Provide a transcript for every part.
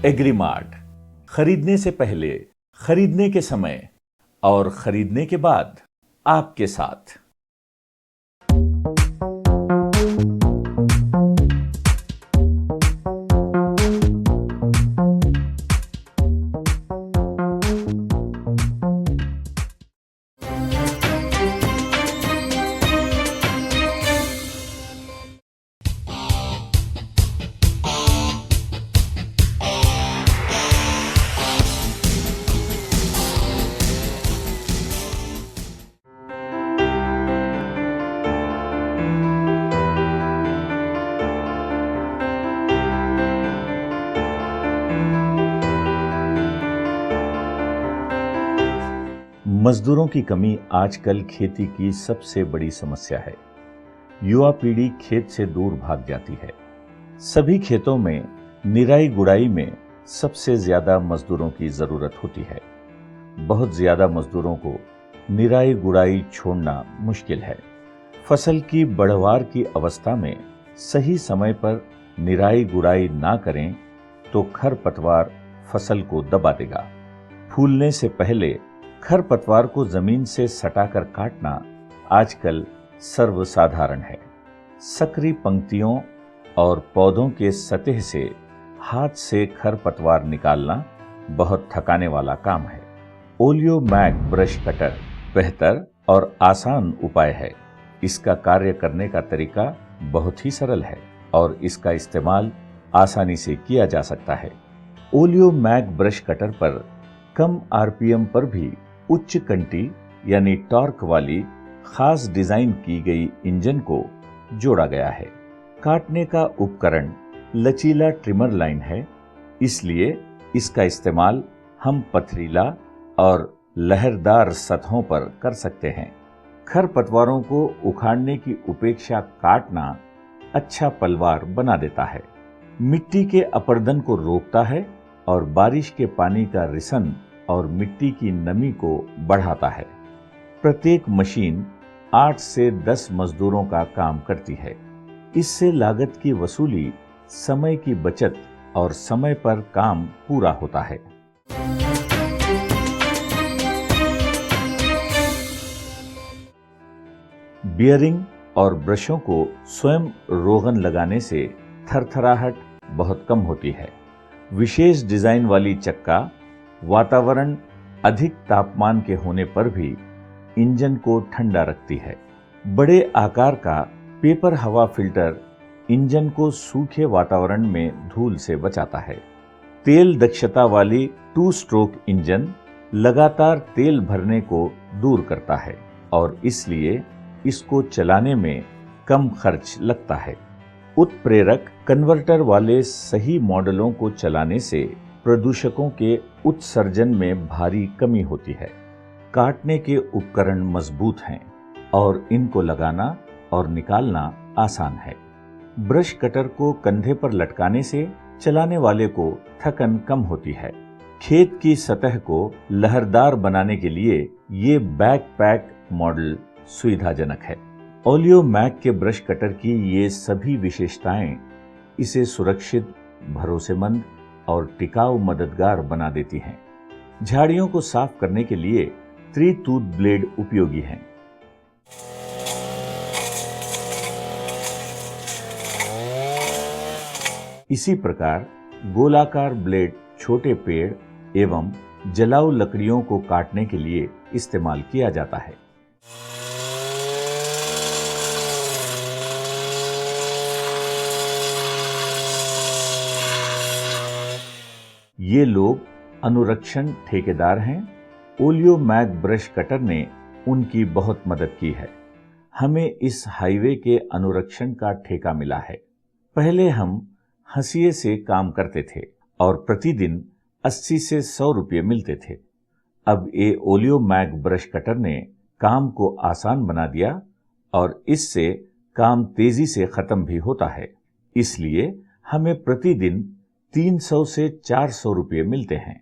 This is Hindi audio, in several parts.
एग्रीमार्ट, खरीदने से पहले, खरीदने के समय और खरीदने के बाद आपके साथ। मजदूरों की कमी आजकल खेती की सबसे बड़ी समस्या है। युवा पीढ़ी खेत से दूर भाग जाती है। सभी खेतों में निराई गुड़ाई में सबसे ज्यादा मजदूरों की जरूरत होती है। बहुत ज्यादा मजदूरों को निराई गुड़ाई छोड़ना मुश्किल है। फसल की बढ़वार की अवस्था में सही समय पर निराई गुड़ाई ना करें तो खरपतवार फसल को दबा देगा। फूलने से पहले खरपतवार को जमीन से सटाकर काटना आजकल सर्वसाधारण है। सकरी पंक्तियों और पौधों के सतह से हाथ से खरपतवार निकालना बहुत थकाने वाला काम है। ओलियो मैग ब्रश कटर बेहतर और आसान उपाय है। इसका कार्य करने का तरीका बहुत ही सरल है और इसका इस्तेमाल आसानी से किया जा सकता है। ओलियो मैग ब्रश कटर पर कम आरपीएम पर भी उच्च कंटी यानी टॉर्क वाली खास डिजाइन की गई इंजन को जोड़ा गया है। काटने का उपकरण लचीला ट्रिमर लाइन है, इसलिए इसका इस्तेमाल हम पथरीला और लहरदार सतहों पर कर सकते हैं। खरपतवारों को उखाड़ने की उपेक्षा काटना अच्छा पलवार बना देता है, मिट्टी के अपरदन को रोकता है और बारिश के पानी का रिसन और मिट्टी की नमी को बढ़ाता है। प्रत्येक मशीन 8 से 10 मजदूरों का काम करती है। इससे लागत की वसूली, समय की बचत और समय पर काम पूरा होता है। बियरिंग और ब्रशों को स्वयं रोगन लगाने से थरथराहट बहुत कम होती है। विशेष डिजाइन वाली चक्का वातावरण अधिक तापमान के होने पर भी इंजन को ठंडा रखती है। बड़े आकार का पेपर हवा फिल्टर इंजन को सूखे वातावरण में धूल से बचाता है। तेल दक्षता वाली 2 स्ट्रोक इंजन लगातार तेल भरने को दूर करता है और इसलिए इसको चलाने में कम खर्च लगता है। उत्प्रेरक कन्वर्टर वाले सही मॉडलों को चलाने से प्रदूषकों के उत्सर्जन में भारी कमी होती है। काटने के उपकरण मजबूत हैं और इनको लगाना और निकालना आसान है। ब्रश कटर को कंधे पर लटकाने से चलाने वाले को थकन कम होती है। खेत की सतह को लहरदार बनाने के लिए ये बैकपैक मॉडल सुविधाजनक है। ओलियो मैग के ब्रश कटर की ये सभी विशेषताएं इसे सुरक्षित, भरोसेमंद और टिकाऊ मददगार बना देती हैं। झाड़ियों को साफ करने के लिए 3 टूथ ब्लेड उपयोगी हैं। इसी प्रकार गोलाकार ब्लेड छोटे पेड़ एवं जलाऊ लकड़ियों को काटने के लिए इस्तेमाल किया जाता है। ये लोग अनुरक्षण ठेकेदार हैं। ओलियो मैग ब्रश कटर ने उनकी बहुत मदद की है। हमें इस हाईवे के अनुरक्षण का ठेका मिला है। पहले हम हंसिए से काम करते थे और प्रतिदिन 80 से 100 रुपये मिलते थे। अब ये ओलियो मैग ब्रश कटर ने काम को आसान बना दिया और इससे काम तेजी से खत्म भी होता है। इसलिए हमें प्रतिदिन 300 से 400 रुपये मिलते हैं।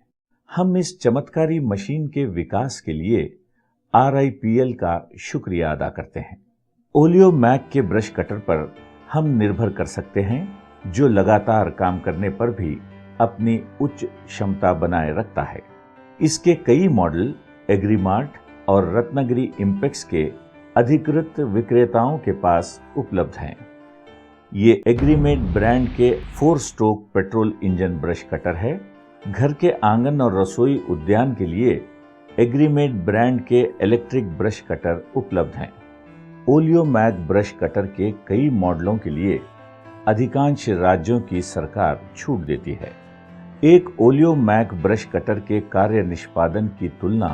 हम इस चमत्कारी मशीन के विकास के लिए RIPL का शुक्रिया अदा करते हैं। ओलियो मैग के ब्रश कटर पर हम निर्भर कर सकते हैं, जो लगातार काम करने पर भी अपनी उच्च क्षमता बनाए रखता है। इसके कई मॉडल एग्रीमार्ट और रत्नागिरी इंपेक्स के अधिकृत विक्रेताओं के पास उपलब्ध हैं। ये एग्रीमेट ब्रांड के 4 stroke petrol engine brush cutter है। घर के आंगन और रसोई उद्यान के लिए एग्रीमेट ब्रांड के इलेक्ट्रिक ब्रश कटर उपलब्ध हैं। ओलियोमैग ब्रश कटर के कई मॉडलों के लिए अधिकांश राज्यों की सरकार छूट देती है। एक ओलियोमैग ब्रश कटर के कार्य निष्पादन की तुलना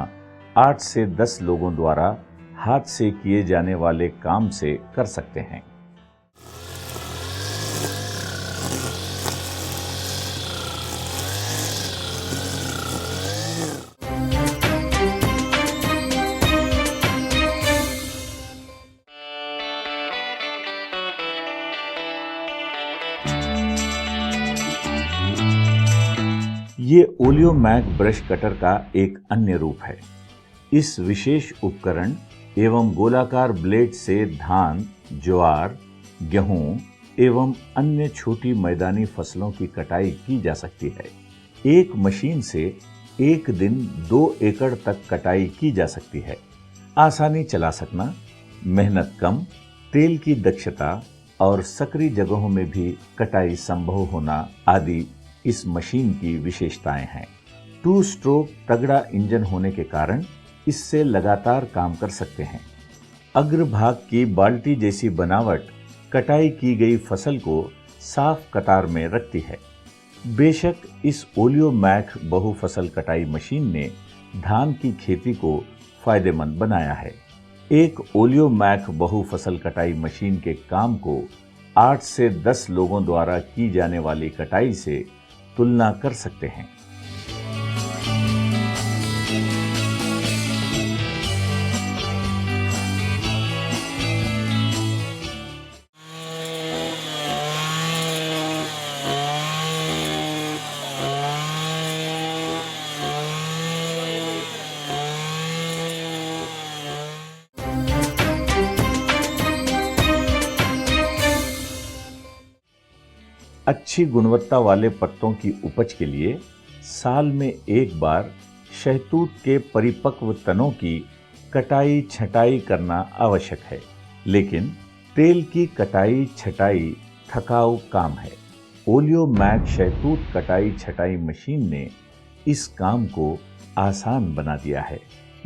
8 से 10 लोगों द्वारा हाथ से किए जाने वाले काम से कर सकते हैं। ये ओलियोमैग ब्रश कटर का एक अन्य रूप है। इस विशेष उपकरण एवं गोलाकार ब्लेड से धान, ज्वार, गेहूं एवं अन्य छोटी मैदानी फसलों की कटाई की जा सकती है। एक मशीन से एक दिन 2 एकड़ तक कटाई की जा सकती है। आसानी चला सकना, मेहनत कम, तेल की दक्षता और सकरी जगहों में भी कटाई संभव होना आदि इस मशीन की विशेषताएं हैं। 2 स्ट्रोक तगड़ा इंजन होने के कारण इससे लगातार काम कर सकते हैं। अग्रभाग की बाल्टी जैसी बनावट कटाई की गई फसल को साफ कतार में रखती है। बेशक इस ओलियोमैग बहुफसल कटाई मशीन ने धान की खेती को फायदेमंद बनाया है। एक ओलियोमैग बहुफसल कटाई मशीन के काम को 8 से 10 लोगों द्वारा की जाने वाली कटाई से तुलना कर सकते हैं। अच्छी गुणवत्ता वाले पत्तों की उपज के लिए साल में एक बार शहतूत के परिपक्व तनों की कटाई छटाई करना आवश्यक है, लेकिन तेल की कटाई छटाई थकाऊ काम है। ओलियोमैग शहतूत कटाई छटाई मशीन ने इस काम को आसान बना दिया है।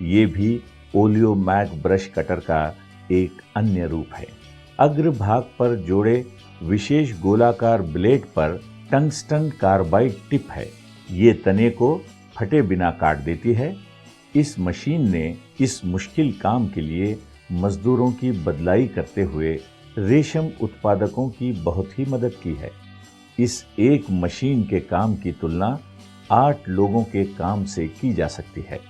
ये भी ओलियोमैग ब्रश कटर का एक अन्य रूप है। अग्रभाग पर जोड़े विशेष गोलाकार ब्लेड पर टंगस्टन कार्बाइड टिप है। ये तने को फटे बिना काट देती है। इस मशीन ने इस मुश्किल काम के लिए मजदूरों की बदलाई करते हुए रेशम उत्पादकों की बहुत ही मदद की है। इस एक मशीन के काम की तुलना 8 लोगों के काम से की जा सकती है।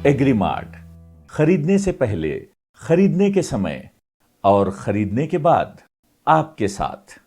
एग्रीमार्ट, खरीदने से पहले, खरीदने के समय और खरीदने के बाद आपके साथ।